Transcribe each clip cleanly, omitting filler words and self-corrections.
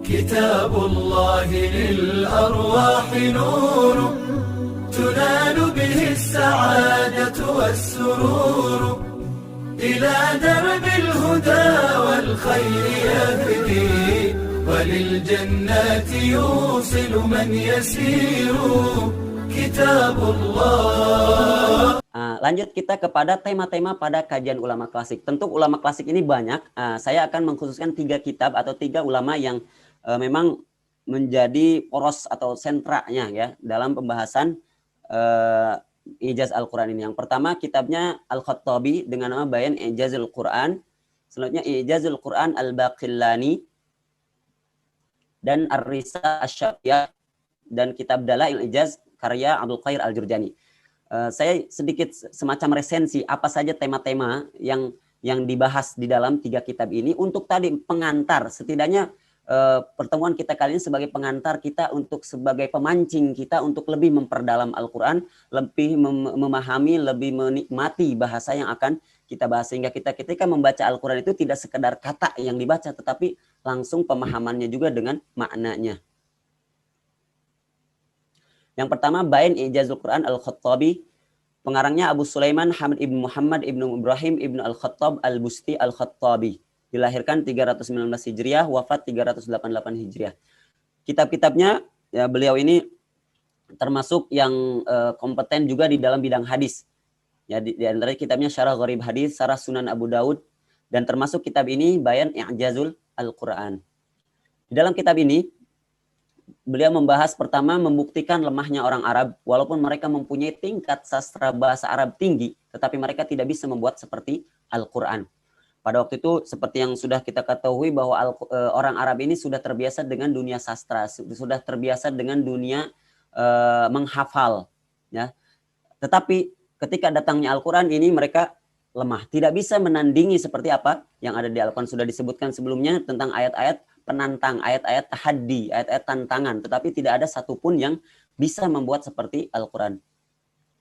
كتاب الله للأرواح نور تنال به السعادة والسرور إلى درب الهدى والخير يهدي وللجنات يوصل من يسير كتاب الله. Lanjut kita kepada tema-tema pada kajian ulama klasik. Tentu ulama klasik ini banyak. Saya akan mengkhususkan 3 kitab atau 3 ulama yang memang menjadi poros atau sentranya ya dalam pembahasan Ijaz Al-Quran ini. Yang pertama kitabnya Al-Khattabi dengan nama Bayan Ijazul Quran. Selanjutnya Ijazul Quran Al-Baqillani dan Ar-Risa Asy-Syafiyah dan kitab Dalail Ijaz karya Abdul Qadir Al-Jurjani. Saya sedikit semacam resensi apa saja tema-tema yang dibahas di dalam 3 kitab ini untuk tadi pengantar, setidaknya pertemuan kita kali ini sebagai pengantar kita untuk sebagai pemancing kita untuk lebih memperdalam Al-Quran, lebih memahami, lebih menikmati bahasa yang akan kita bahas, sehingga kita ketika membaca Al-Quran itu tidak sekedar kata yang dibaca tetapi langsung pemahamannya juga dengan maknanya. Yang pertama Bayan Ijazul Quran Al-Khattabi, pengarangnya Abu Sulaiman Hamid ibn Muhammad ibn Ibrahim ibn Al-Khattab Al-Busti Al-Khattabi, dilahirkan 319 Hijriah, wafat 388 Hijriah. Kitab-kitabnya ya, beliau ini termasuk yang kompeten juga di dalam bidang hadis. Ya, di antara kitabnya Syarah Gharib Hadis, Syarah Sunan Abu Daud, dan termasuk kitab ini Bayan I'jazul Al-Quran. Di dalam kitab ini beliau membahas pertama membuktikan lemahnya orang Arab, walaupun mereka mempunyai tingkat sastra bahasa Arab tinggi, tetapi mereka tidak bisa membuat seperti Al-Quran. Pada waktu itu seperti yang sudah kita ketahui bahwa orang Arab ini sudah terbiasa dengan dunia sastra, sudah terbiasa dengan dunia menghafal. Ya. Tetapi ketika datangnya Al-Quran ini mereka lemah, tidak bisa menandingi seperti apa yang ada di Al-Quran. Sudah disebutkan sebelumnya tentang ayat-ayat penantang, ayat-ayat tahaddi, ayat-ayat tantangan, tetapi tidak ada satupun yang bisa membuat seperti Al-Quran.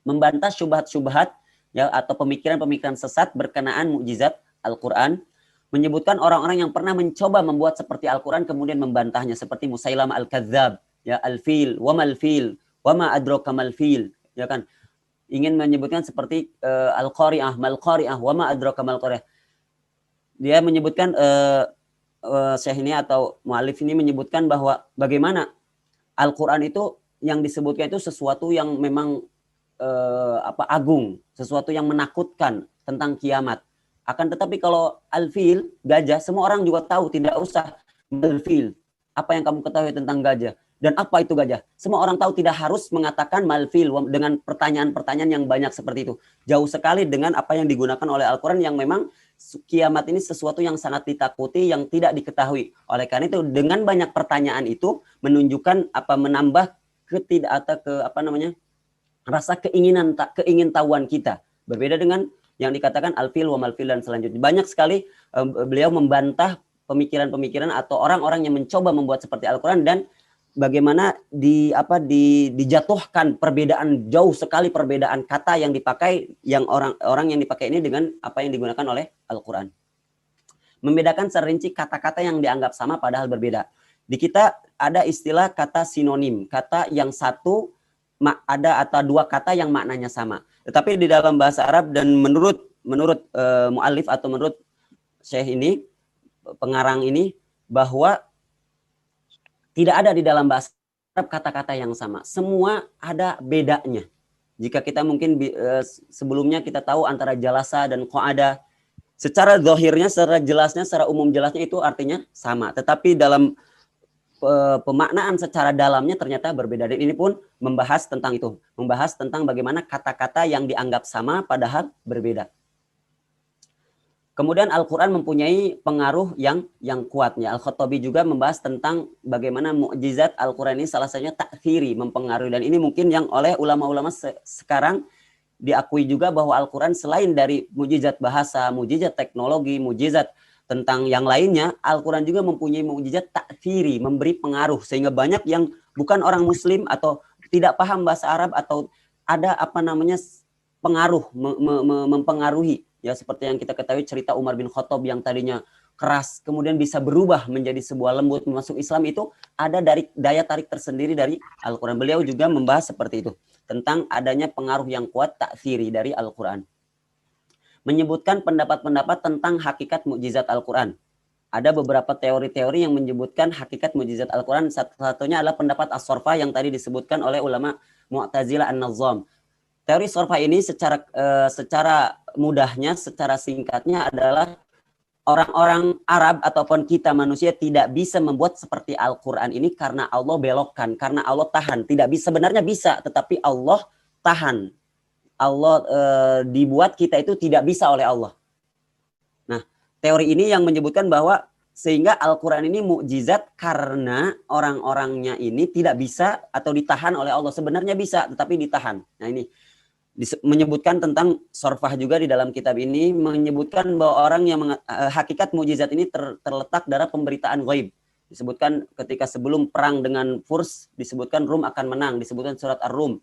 Membantah syubhat-syubhat ya, atau pemikiran-pemikiran sesat berkenaan mukjizat Al-Quran, menyebutkan orang-orang yang pernah mencoba membuat seperti Al-Quran kemudian membantahnya, seperti Musailamah Al-Kadzdzab, ya al-fil, wa mal fil, wa ma adraka mal fil, ya kan? Ingin menyebutkan seperti Al-Qari'ah, mal Qari'ah, wa ma adraka mal Qari'ah. Dia menyebutkan Syekh ini atau mu'alif ini menyebutkan bahwa bagaimana Al-Quran itu yang disebutkan itu sesuatu yang memang agung, sesuatu yang menakutkan tentang kiamat. Akan tetapi kalau al-fil, gajah, semua orang juga tahu, tidak usah mal-fil. Apa yang kamu ketahui tentang gajah? Dan apa itu gajah? Semua orang tahu, tidak harus mengatakan mal-fil dengan pertanyaan-pertanyaan yang banyak seperti itu. Jauh sekali dengan apa yang digunakan oleh Al-Quran yang memang kiamat ini sesuatu yang sangat ditakuti, yang tidak diketahui. Oleh karena itu dengan banyak pertanyaan itu menunjukkan menambah rasa keingintahuan kita. Berbeda dengan yang dikatakan al-fil wa mal-fil dan selanjutnya. Banyak sekali beliau membantah pemikiran-pemikiran atau orang-orang yang mencoba membuat seperti Al-Quran dan bagaimana dijatuhkan perbedaan, jauh sekali perbedaan kata yang dipakai, yang orang yang dipakai ini dengan apa yang digunakan oleh Al-Quran. Membedakan serinci kata-kata yang dianggap sama padahal berbeda. Di kita ada istilah kata sinonim, kata yang satu ada atau 2 kata yang maknanya sama. Tetapi di dalam bahasa Arab dan menurut mu'alif atau menurut Syekh ini, pengarang ini, bahwa tidak ada di dalam bahasa Arab kata-kata yang sama. Semua ada bedanya. Jika kita mungkin sebelumnya kita tahu antara jalasa dan qa'ada, secara zahirnya, secara jelasnya, secara umum jelasnya itu artinya sama. Tetapi dalam pemaknaan secara dalamnya ternyata berbeda. Dan ini pun membahas tentang itu. Membahas tentang bagaimana kata-kata yang dianggap sama padahal berbeda. Kemudian Al-Quran mempunyai pengaruh yang kuatnya. Al-Khattabi juga membahas tentang bagaimana mukjizat Al-Quran ini salah satunya ta'thiri, mempengaruhi. Dan ini mungkin yang oleh ulama-ulama sekarang diakui juga bahwa Al-Quran selain dari mukjizat bahasa, mukjizat teknologi, mukjizat tentang yang lainnya, Al-Quran juga mempunyai mukjizat ta'thiri, memberi pengaruh. Sehingga banyak yang bukan orang muslim atau tidak paham bahasa Arab atau ada pengaruh, mempengaruhi. Ya seperti yang kita ketahui cerita Umar bin Khattab yang tadinya keras, kemudian bisa berubah menjadi sebuah lembut masuk Islam, itu ada dari daya tarik tersendiri dari Al-Quran. Beliau juga membahas seperti itu, tentang adanya pengaruh yang kuat ta'thiri dari Al-Quran. Menyebutkan pendapat-pendapat tentang hakikat mukjizat Al-Quran. Ada beberapa teori-teori yang menyebutkan hakikat mukjizat Al-Quran. Satu-satunya adalah pendapat as-sorfa yang tadi disebutkan oleh ulama Mu'tazilah An-Nazam. Teori sorfa ini secara mudahnya, secara singkatnya adalah orang-orang Arab ataupun kita manusia tidak bisa membuat seperti Al-Quran ini karena Allah belokkan, karena Allah tahan. Tidak bisa, sebenarnya bisa, tetapi Allah tahan. Allah dibuat kita itu tidak bisa oleh Allah. Nah, teori ini yang menyebutkan bahwa sehingga Al-Quran ini mukjizat karena orang-orangnya ini tidak bisa atau ditahan oleh Allah. Sebenarnya bisa, tetapi ditahan. Nah ini menyebutkan tentang sorfah juga di dalam kitab ini, menyebutkan bahwa orang yang hakikat mukjizat ini terletak dari pemberitaan ghaib. Disebutkan ketika sebelum perang dengan Furs, disebutkan Rum akan menang, disebutkan surat Ar-Rum.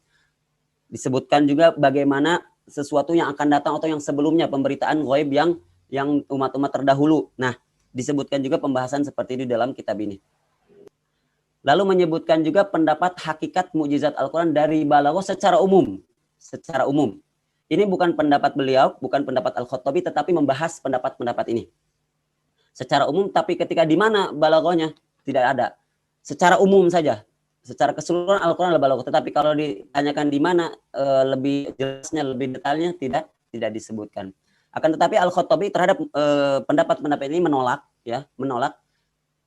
Disebutkan juga bagaimana sesuatu yang akan datang atau yang sebelumnya, pemberitaan ghaib yang umat-umat terdahulu. Nah, disebutkan juga pembahasan seperti ini dalam kitab ini. Lalu menyebutkan juga pendapat hakikat mukjizat Al-Quran dari balaghah secara umum. Secara umum. Ini bukan pendapat beliau, bukan pendapat Al-Khattabi, tetapi membahas pendapat-pendapat ini. Secara umum, tapi ketika di mana balaghahnya? Tidak ada. Secara umum saja. Secara keseluruhan Al-Quran adalah balaghah. Tetapi kalau ditanyakan di mana lebih jelasnya, lebih detailnya, tidak disebutkan. Akan tetapi Al-Khattabi terhadap pendapat-pendapat ini menolak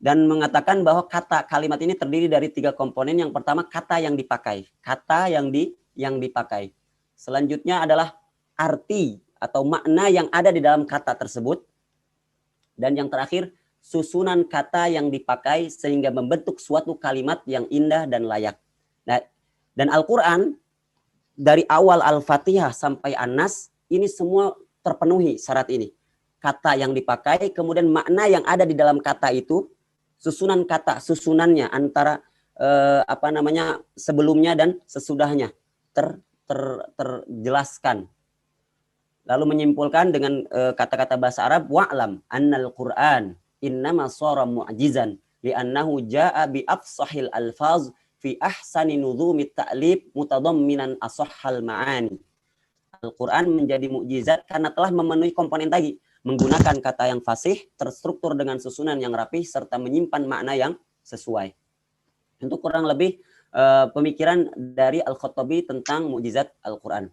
dan mengatakan bahwa kalimat ini terdiri dari 3 komponen. Yang pertama, kata yang dipakai. Kata yang dipakai. Selanjutnya adalah arti atau makna yang ada di dalam kata tersebut. Dan yang terakhir, susunan kata yang dipakai sehingga membentuk suatu kalimat yang indah dan layak. Nah, dan Al-Quran dari awal Al-Fatihah sampai An-Nas ini semua terpenuhi syarat ini. Kata yang dipakai, kemudian makna yang ada di dalam kata itu, susunan kata, susunannya antara sebelumnya dan sesudahnya terjelaskan. Lalu menyimpulkan dengan kata-kata bahasa Arab, wa'lam annal Qur'an innama shara mu'jizan li'annahu jaa'a bi afsahil alfaz fi ahsani nuzumit ta'lib mutadamminan asahhal ma'ani. Al-Quran menjadi mukjizat karena telah memenuhi komponen tadi, menggunakan kata yang fasih, terstruktur dengan susunan yang rapih, serta menyimpan makna yang sesuai. Untuk kurang lebih pemikiran dari Al-Khattabi tentang mukjizat Al-Quran.